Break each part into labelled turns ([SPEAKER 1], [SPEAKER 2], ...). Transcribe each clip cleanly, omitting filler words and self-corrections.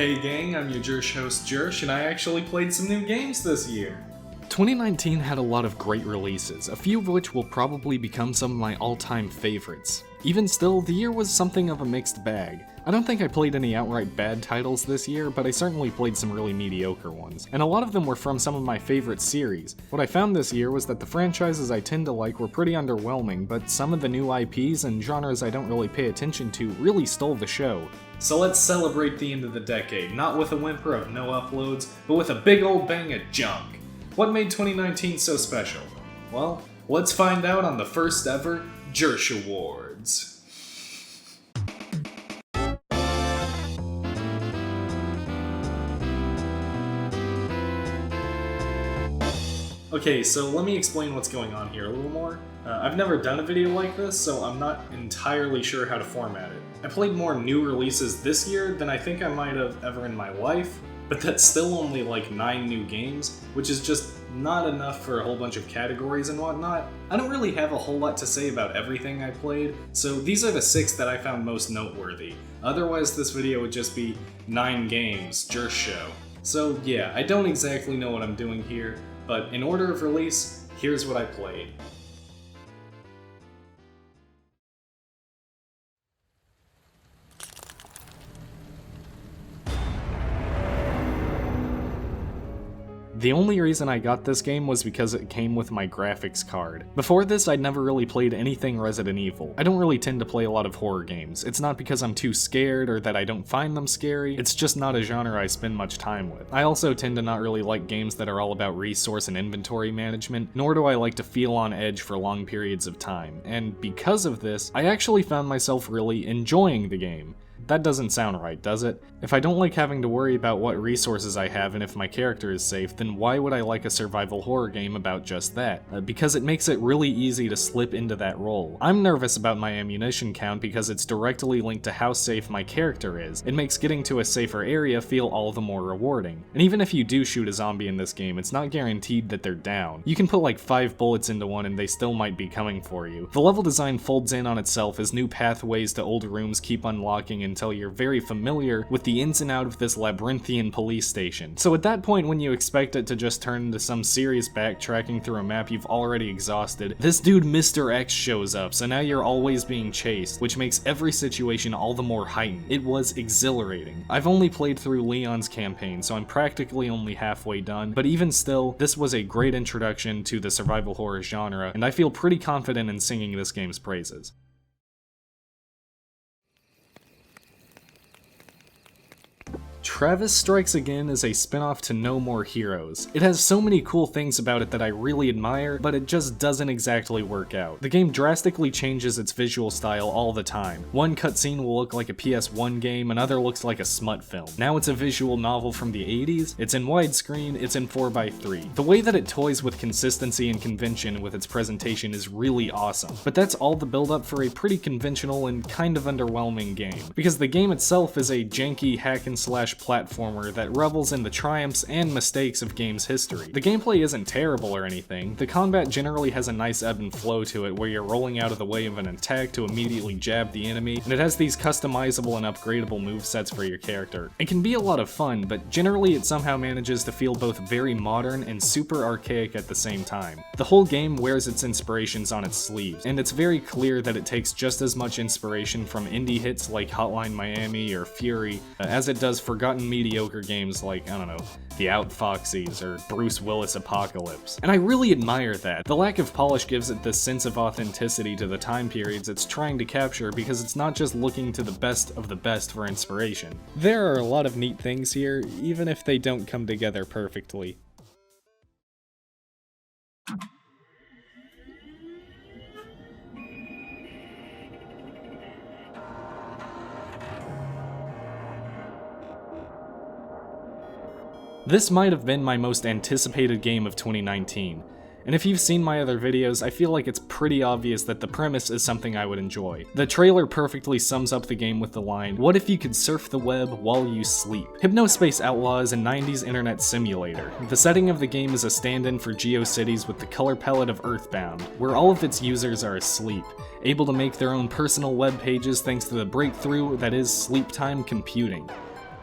[SPEAKER 1] Hey gang, I'm your Jersh host Jersh, and I actually played some new games this year.
[SPEAKER 2] 2019 had a lot of great releases, a few of which will probably become some of my all-time favorites. Even still, the year was something of a mixed bag. I don't think I played any outright bad titles this year, but I certainly played some really mediocre ones, and a lot of them were from some of my favorite series. What I found this year was that the franchises I tend to like were pretty underwhelming, but some of the new IPs and genres I don't really pay attention to really stole the show.
[SPEAKER 1] So let's celebrate the end of the decade, not with a whimper of no uploads, but with a big old bang of junk. What made 2019 so special? Well, let's find out on the First Ever Jersh Awards. Okay, so let me explain what's going on here a little more. I've never done a video like this, so I'm not entirely sure how to format it. I played more new releases this year than I think I might have ever in my life, but that's still only like 9 new games, which is just not enough for a whole bunch of categories and whatnot. I don't really have a whole lot to say about everything I played, so these are the 6 that I found most noteworthy. Otherwise this video would just be 9 games, Jersh Show. So yeah, I don't exactly know what I'm doing here, but in order of release, here's what I played.
[SPEAKER 2] The only reason I got this game was because it came with my graphics card. Before this, I'd never really played anything Resident Evil. I don't really tend to play a lot of horror games. It's not because I'm too scared or that I don't find them scary, it's just not a genre I spend much time with. I also tend to not really like games that are all about resource and inventory management, nor do I like to feel on edge for long periods of time. And because of this, I actually found myself really enjoying the game. That doesn't sound right, does it? If I don't like having to worry about what resources I have and if my character is safe, then why would I like a survival horror game about just that? Because it makes it really easy to slip into that role. I'm nervous about my ammunition count because it's directly linked to how safe my character is. It makes getting to a safer area feel all the more rewarding. And even if you do shoot a zombie in this game, it's not guaranteed that they're down. You can put like 5 bullets into one and they still might be coming for you. The level design folds in on itself as new pathways to old rooms keep unlocking until you're very familiar with the ins and out of this labyrinthian police station. So at that point, when you expect it to just turn into some serious backtracking through a map you've already exhausted, this dude Mr. X shows up, so now you're always being chased, which makes every situation all the more heightened. It was exhilarating. I've only played through Leon's campaign, so I'm practically only halfway done, but even still, this was a great introduction to the survival horror genre, and I feel pretty confident in singing this game's praises. Travis Strikes Again is a spin-off to No More Heroes. It has so many cool things about it that I really admire, but it just doesn't exactly work out. The game drastically changes its visual style all the time. One cutscene will look like a PS1 game, another looks like a smut film. Now it's a visual novel from the 80s, it's in widescreen, it's in 4x3. The way that it toys with consistency and convention with its presentation is really awesome, but that's all the build-up for a pretty conventional and kind of underwhelming game, because the game itself is a janky hack-and-slash platformer that revels in the triumphs and mistakes of game's history. The gameplay isn't terrible or anything. The combat generally has a nice ebb and flow to it where you're rolling out of the way of an attack to immediately jab the enemy, and it has these customizable and upgradable movesets for your character. It can be a lot of fun, but generally it somehow manages to feel both very modern and super archaic at the same time. The whole game wears its inspirations on its sleeves, and it's very clear that it takes just as much inspiration from indie hits like Hotline Miami or Fury as it does forgotten mediocre games like, I don't know, The Outfoxies or Bruce Willis Apocalypse. And I really admire that. The lack of polish gives it this sense of authenticity to the time periods it's trying to capture because it's not just looking to the best of the best for inspiration. There are a lot of neat things here, even if they don't come together perfectly. This might have been my most anticipated game of 2019, and if you've seen my other videos, I feel like it's pretty obvious that the premise is something I would enjoy. The trailer perfectly sums up the game with the line, "What if you could surf the web while you sleep?" Hypnospace Outlaw is a 90s internet simulator. The setting of the game is a stand-in for GeoCities with the color palette of Earthbound, where all of its users are asleep, able to make their own personal web pages thanks to the breakthrough that is sleep time computing.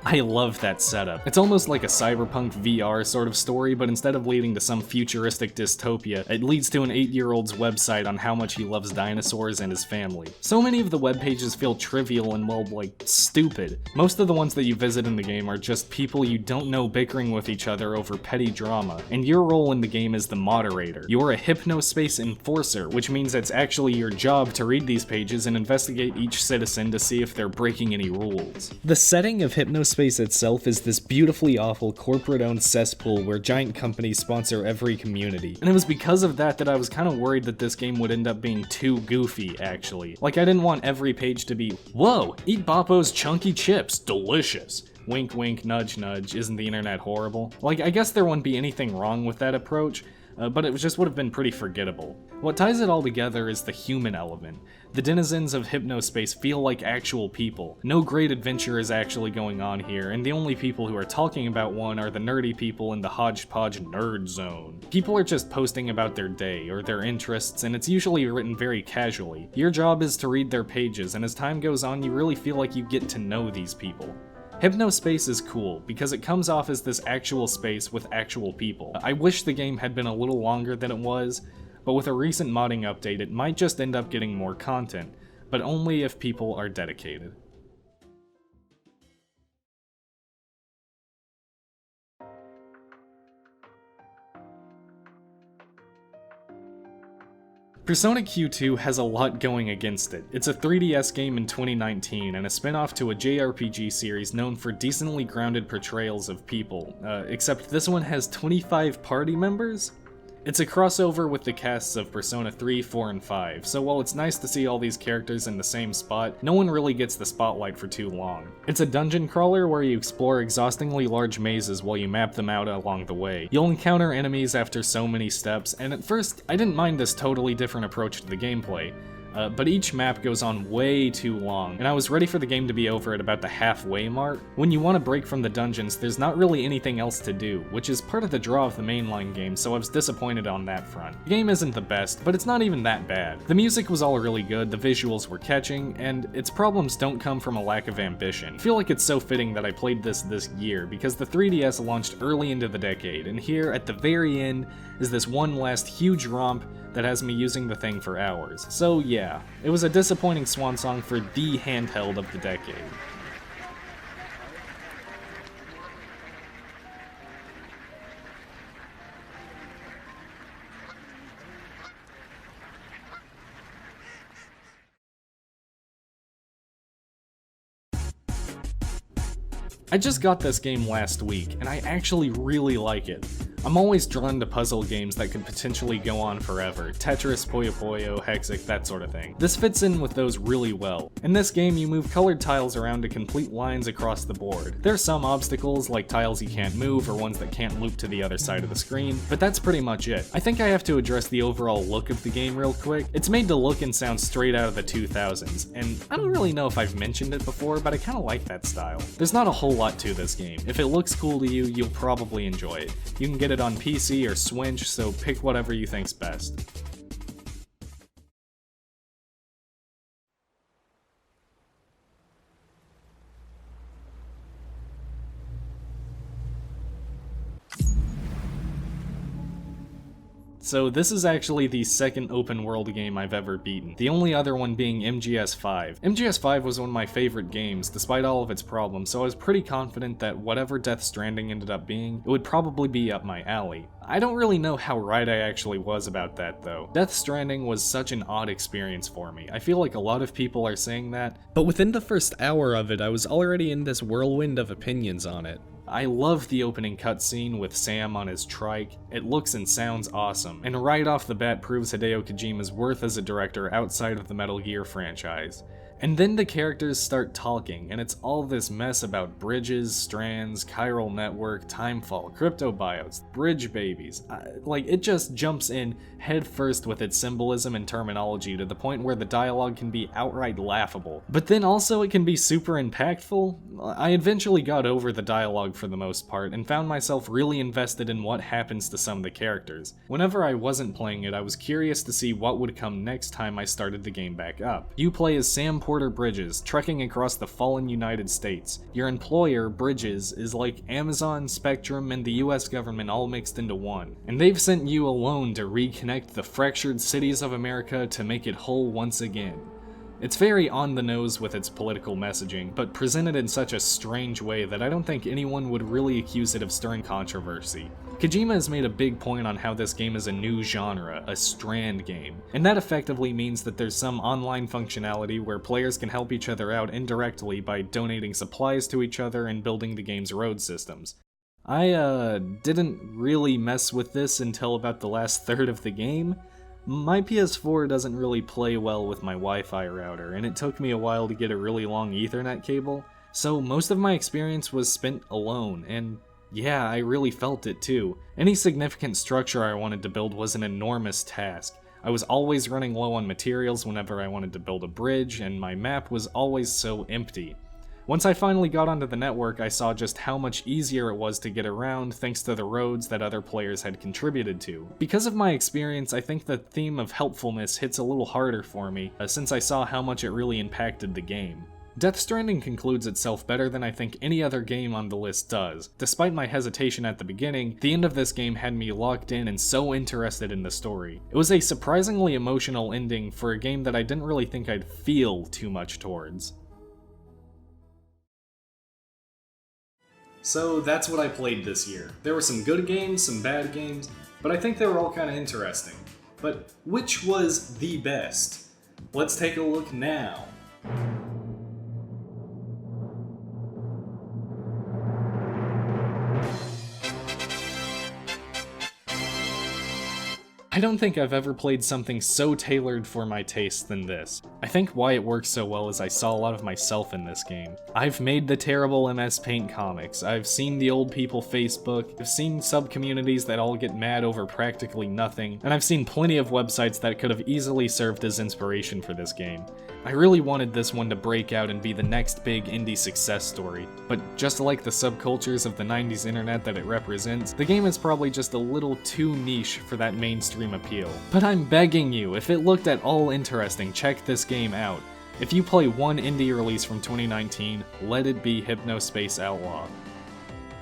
[SPEAKER 2] I love that setup. It's almost like a cyberpunk VR sort of story, but instead of leading to some futuristic dystopia, it leads to an 8-year-old's website on how much he loves dinosaurs and his family. So many of the web pages feel trivial and, well, like, stupid. Most of the ones that you visit in the game are just people you don't know bickering with each other over petty drama, and your role in the game is the moderator. You're a hypnospace enforcer, which means it's actually your job to read these pages and investigate each citizen to see if they're breaking any rules. The setting of hypnospace itself is this beautifully awful corporate-owned cesspool where giant companies sponsor every community. And it was because of that I was kind of worried that this game would end up being too goofy, actually. Like, I didn't want every page to be, "Whoa, eat Boppo's chunky chips, delicious." Wink wink, nudge nudge, isn't the internet horrible? Like, I guess there wouldn't be anything wrong with that approach, but it just would have been pretty forgettable. What ties it all together is the human element. The denizens of hypnospace feel like actual people. No great adventure is actually going on here, and the only people who are talking about one are the nerdy people in the hodgepodge nerd zone. People are just posting about their day or their interests, and it's usually written very casually. Your job is to read their pages, and as time goes on, you really feel like you get to know these people. Hypnospace is cool, because it comes off as this actual space with actual people. I wish the game had been a little longer than it was, but with a recent modding update it might just end up getting more content, but only if people are dedicated. Persona Q2 has a lot going against it. It's a 3DS game in 2019 and a spin-off to a JRPG series known for decently grounded portrayals of people, except this one has 25 party members? It's a crossover with the casts of Persona 3, 4, and 5, so while it's nice to see all these characters in the same spot, no one really gets the spotlight for too long. It's a dungeon crawler where you explore exhaustingly large mazes while you map them out along the way. You'll encounter enemies after so many steps, and at first, I didn't mind this totally different approach to the gameplay. But each map goes on way too long, and I was ready for the game to be over at about the halfway mark. When you want to break from the dungeons, there's not really anything else to do, which is part of the draw of the mainline game, so I was disappointed on that front. The game isn't the best, but it's not even that bad. The music was all really good, the visuals were catching, and its problems don't come from a lack of ambition. I feel like it's so fitting that I played this year, because the 3DS launched early into the decade, and here, at the very end, is this one last huge romp that has me using the thing for hours. So yeah, it was a disappointing swan song for the handheld of the decade. I just got this game last week, and I actually really like it. I'm always drawn to puzzle games that could potentially go on forever. Tetris, Puyo Puyo, Hexic, that sort of thing. This fits in with those really well. In this game, you move colored tiles around to complete lines across the board. There are some obstacles, like tiles you can't move or ones that can't loop to the other side of the screen, but that's pretty much it. I think I have to address the overall look of the game real quick. It's made to look and sound straight out of the 2000s, and I don't really know if I've mentioned it before, but I kinda like that style. There's not a whole lot to this game. If it looks cool to you, you'll probably enjoy it. You can get it on PC or Switch, so pick whatever you think's best. So this is actually the second open world game I've ever beaten, the only other one being MGS5. MGS5 was one of my favorite games, despite all of its problems, so I was pretty confident that whatever Death Stranding ended up being, it would probably be up my alley. I don't really know how right I actually was about that though. Death Stranding was such an odd experience for me. I feel like a lot of people are saying that, but within the first hour of it, I was already in this whirlwind of opinions on it. I love the opening cutscene with Sam on his trike. It looks and sounds awesome, and right off the bat proves Hideo Kojima's worth as a director outside of the Metal Gear franchise. And then the characters start talking, and it's all this mess about bridges, strands, chiral network, timefall, cryptobiotes, bridge babies. Like, it just jumps in head first with its symbolism and terminology to the point where the dialogue can be outright laughable. But then also it can be super impactful. I eventually got over the dialogue for the most part, and found myself really invested in what happens to some of the characters. Whenever I wasn't playing it, I was curious to see what would come next time I started the game back up. You play as Sam underwater bridges, trekking across the fallen United States. Your employer, Bridges, is like Amazon, Spectrum, and the US government all mixed into one. And they've sent you alone to reconnect the fractured cities of America to make it whole once again. It's very on the nose with its political messaging, but presented in such a strange way that I don't think anyone would really accuse it of stirring controversy. Kojima has made a big point on how this game is a new genre, a strand game, and that effectively means that there's some online functionality where players can help each other out indirectly by donating supplies to each other and building the game's road systems. I didn't really mess with this until about the last third of the game. My PS4 doesn't really play well with my Wi-Fi router, and it took me a while to get a really long Ethernet cable, so most of my experience was spent alone, and yeah, I really felt it too. Any significant structure I wanted to build was an enormous task. I was always running low on materials whenever I wanted to build a bridge, and my map was always so empty. Once I finally got onto the network, I saw just how much easier it was to get around thanks to the roads that other players had contributed to. Because of my experience, I think the theme of helpfulness hits a little harder for me, since I saw how much it really impacted the game. Death Stranding concludes itself better than I think any other game on the list does. Despite my hesitation at the beginning, the end of this game had me locked in and so interested in the story. It was a surprisingly emotional ending for a game that I didn't really think I'd feel too much towards.
[SPEAKER 1] So that's what I played this year. There were some good games, some bad games, but I think they were all kind of interesting. But which was the best? Let's take a look now.
[SPEAKER 2] I don't think I've ever played something so tailored for my taste than this. I think why it works so well is I saw a lot of myself in this game. I've made the terrible MS Paint comics, I've seen the old people Facebook, I've seen sub-communities that all get mad over practically nothing, and I've seen plenty of websites that could have easily served as inspiration for this game. I really wanted this one to break out and be the next big indie success story, but just like the subcultures of the 90s internet that it represents, the game is probably just a little too niche for that mainstream appeal. But I'm begging you, if it looked at all interesting, check this game out. If you play one indie release from 2019, let it be Hypnospace Outlaw.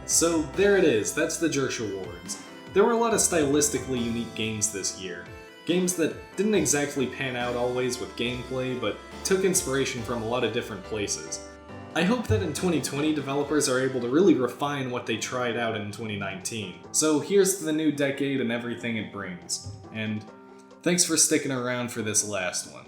[SPEAKER 1] So there it is, that's the Jersh Awards. There were a lot of stylistically unique games this year. Games that didn't exactly pan out always with gameplay, but took inspiration from a lot of different places. I hope that in 2020 developers are able to really refine what they tried out in 2019. So here's to the new decade and everything it brings. And thanks for sticking around for this last one.